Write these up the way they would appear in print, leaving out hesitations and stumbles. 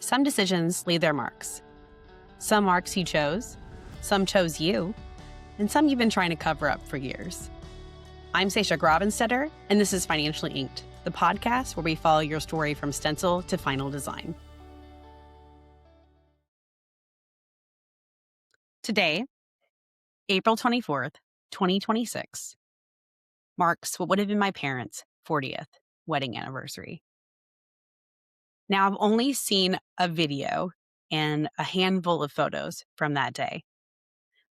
Some decisions leave their marks. Some marks you chose, some chose you, and some you've been trying to cover up for years. I'm Sasha Grabenstetter, and this is Financially Inked, the podcast where we follow your story from stencil to final design. Today, April 24th, 2026, marks what would have been my parents' 40th wedding anniversary. Now, I've only seen a video and a handful of photos from that day.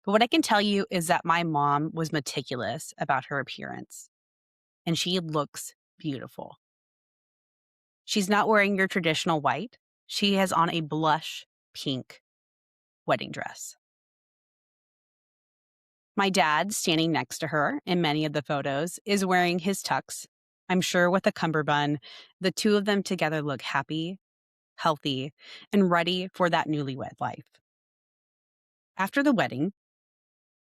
But what I can tell you is that my mom was meticulous about her appearance, and she looks beautiful. She's not wearing your traditional white. She has on a blush pink wedding dress. My dad, standing next to her in many of the photos, is wearing his tux, I'm sure with a cummerbund. The two of them together look happy, healthy, and ready for that newlywed life. After the wedding,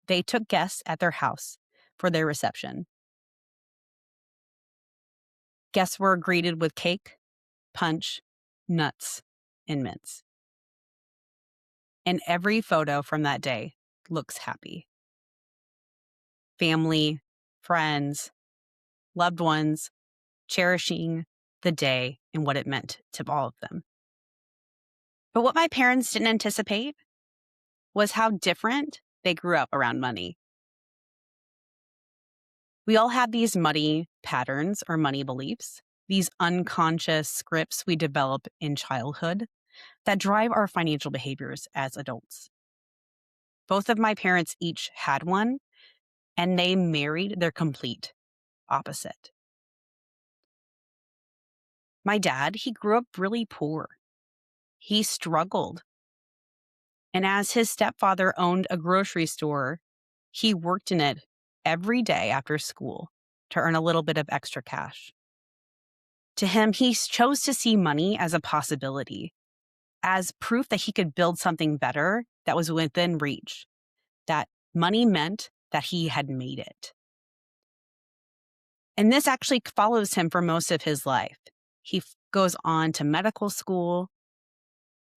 they took guests at their house for their reception. Guests were greeted with cake, punch, nuts, and mints. And every photo from that day looks happy. Family, friends, loved ones, cherishing the day and what it meant to all of them. But what my parents didn't anticipate was how different they grew up around money. We all have these money patterns or money beliefs, these unconscious scripts we develop in childhood that drive our financial behaviors as adults. Both of my parents each had one, and they married their complete opposite. My dad, he grew up really poor. He struggled. And as his stepfather owned a grocery store, he worked in it every day after school to earn a little bit of extra cash. To him, he chose to see money as a possibility, as proof that he could build something better that was within reach, that money meant that he had made it. And this actually follows him for most of his life. He goes on to medical school,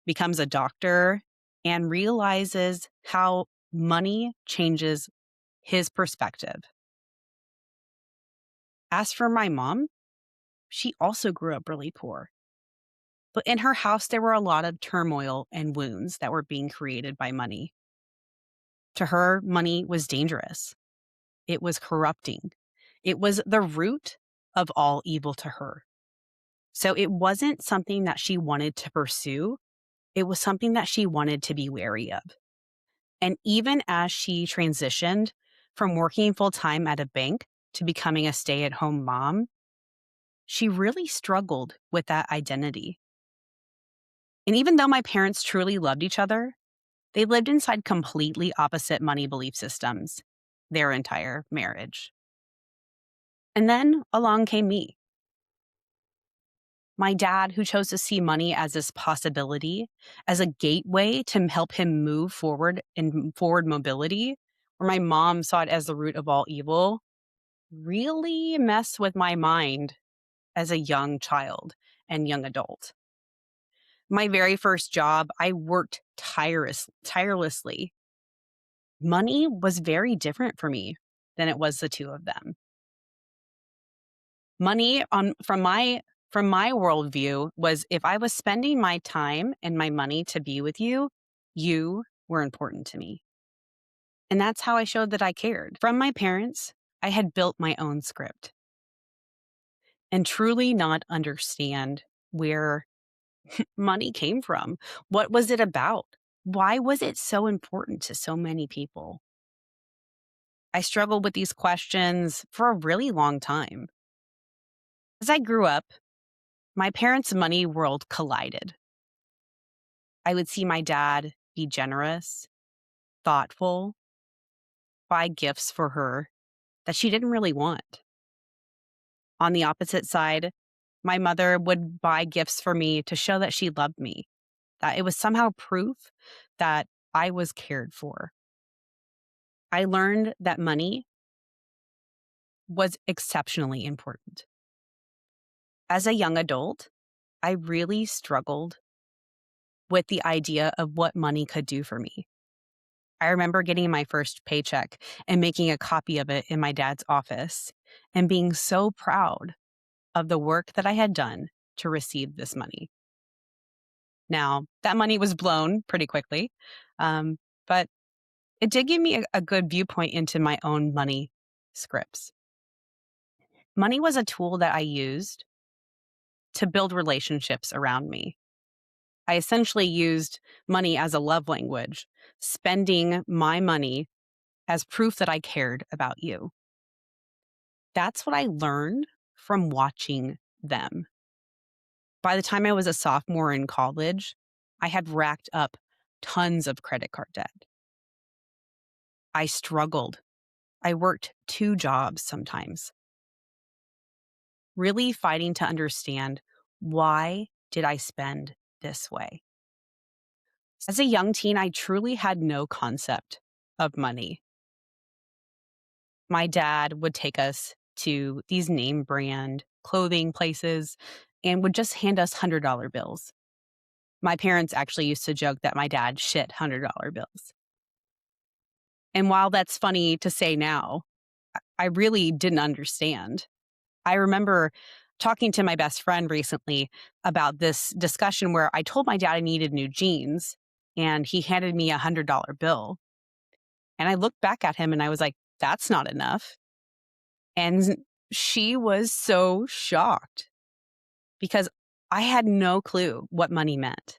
becomes a doctor, and realizes how money changes his perspective. As for my mom, she also grew up really poor. But in her house, there were a lot of turmoil and wounds that were being created by money. To her, money was dangerous. It was corrupting. It was the root of all evil to her. So it wasn't something that she wanted to pursue. It was something that she wanted to be wary of. And even as she transitioned from working full-time at a bank to becoming a stay-at-home mom, she really struggled with that identity. And even though my parents truly loved each other, they lived inside completely opposite money belief systems their entire marriage. And then along came me. My dad, who chose to see money as this possibility, as a gateway to help him move forward in forward mobility, where my mom saw it as the root of all evil, really messed with my mind as a young child and young adult. My very first job, I worked tirelessly. Money was very different for me than it was the two of them. Money from my worldview was, if I was spending my time and my money to be with you, you were important to me. And that's how I showed that I cared. From my parents, I had built my own script and truly not understand where money came from. What was it about? Why was it so important to so many people? I struggled with these questions for a really long time. As I grew up, my parents' money world collided. I would see my dad be generous, thoughtful, buy gifts for her that she didn't really want. On the opposite side, my mother would buy gifts for me to show that she loved me, that it was somehow proof that I was cared for. I learned that money was exceptionally important. As a young adult, I really struggled with the idea of what money could do for me. I remember getting my first paycheck and making a copy of it in my dad's office and being so proud of the work that I had done to receive this money. Now, that money was blown pretty quickly, but it did give me a good viewpoint into my own money scripts. Money was a tool that I used to build relationships around me. I essentially used money as a love language, spending my money as proof that I cared about you. That's what I learned from watching them. By the time I was a sophomore in college, I had racked up tons of credit card debt. I struggled. I worked 2 jobs sometimes, really fighting to understand, why did I spend this way? As a young teen, I truly had no concept of money. My dad would take us to these name brand clothing places and would just hand us $100 bills. My parents actually used to joke that my dad shit $100 bills. And while that's funny to say now, I really didn't understand. I remember talking to my best friend recently about this discussion where I told my dad I needed new jeans and he handed me a $100 bill. And I looked back at him and I was like, that's not enough. And she was so shocked because I had no clue what money meant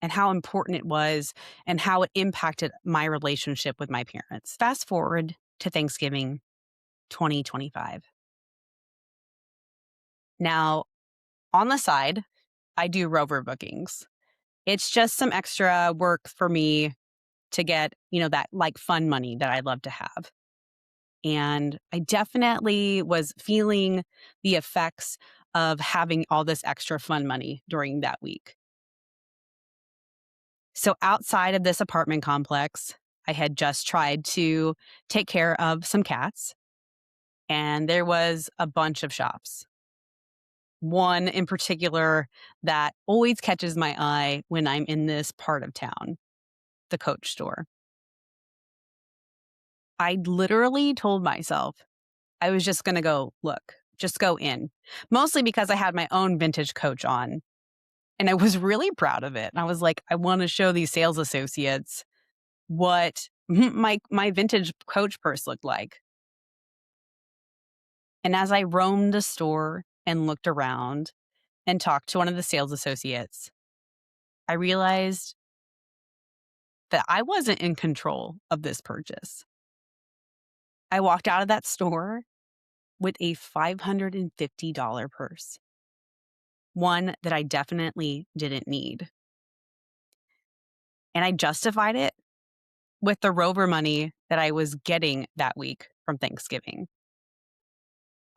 and how important it was and how it impacted my relationship with my parents. Fast forward to Thanksgiving 2025. Now, on the side, I do Rover bookings. It's just some extra work for me to get, that like fun money that I'd love to have. And I definitely was feeling the effects of having all this extra fun money during that week. So outside of this apartment complex, I had just tried to take care of some cats, and there was a bunch of shops. One in particular that always catches my eye when I'm in this part of town, the Coach store. I literally told myself I was just going to go look, just go in, mostly because I had my own vintage Coach on. And I was really proud of it. And I was like, I want to show these sales associates what my vintage Coach purse looked like. And as I roamed the store and looked around and talked to one of the sales associates, I realized that I wasn't in control of this purchase. I walked out of that store with a $550 purse, one that I definitely didn't need. And I justified it with the Rover money that I was getting that week from Thanksgiving.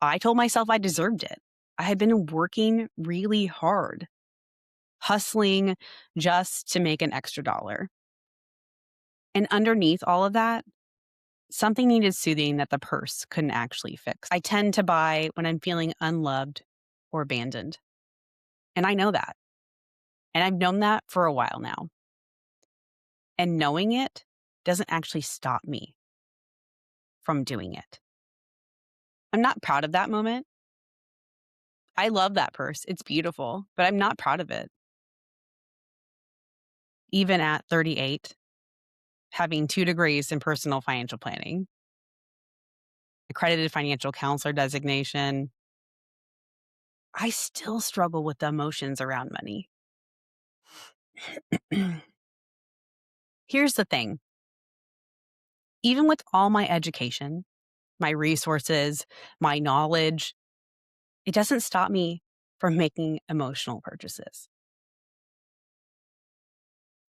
I told myself I deserved it. I had been working really hard, hustling just to make an extra dollar. And underneath all of that, something needed soothing that the purse couldn't actually fix. I tend to buy when I'm feeling unloved or abandoned. And I know that. And I've known that for a while now. And knowing it doesn't actually stop me from doing it. I'm not proud of that moment. I love that purse. It's beautiful, but I'm not proud of it. Even at 38, having 2 degrees in personal financial planning, accredited financial counselor designation, I still struggle with the emotions around money. Here's the thing. Even with all my education, my resources, my knowledge, it doesn't stop me from making emotional purchases.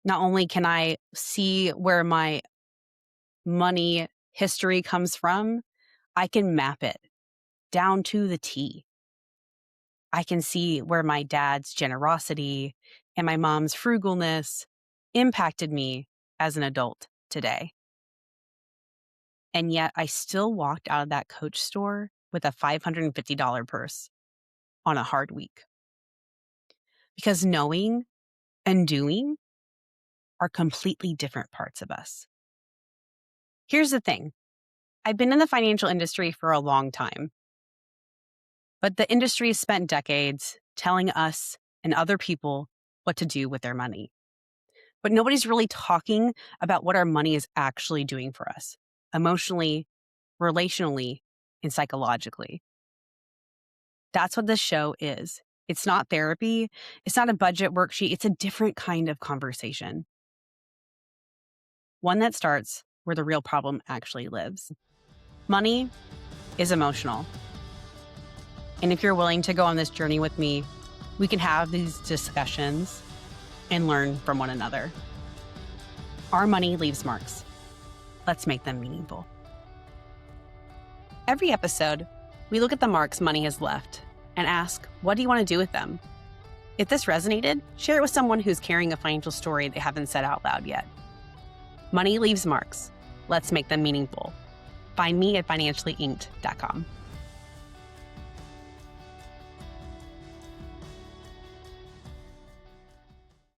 Not only can I see where my money history comes from, I can map it down to the T. I can see where my dad's generosity and my mom's frugalness impacted me as an adult today. And yet I still walked out of that Coach store with a $550 purse on a hard week. Because knowing and doing are completely different parts of us. Here's the thing. I've been in the financial industry for a long time, but the industry has spent decades telling us and other people what to do with their money. But nobody's really talking about what our money is actually doing for us, emotionally, relationally, and psychologically. That's what this show is. It's not therapy. It's not a budget worksheet. It's a different kind of conversation. One that starts where the real problem actually lives. Money is emotional. And if you're willing to go on this journey with me, we can have these discussions and learn from one another. Our money leaves marks. Let's make them meaningful. Every episode, we look at the marks money has left and ask, what do you want to do with them? If this resonated, share it with someone who's carrying a financial story they haven't said out loud yet. Money leaves marks. Let's make them meaningful. Find me at financiallyinked.com.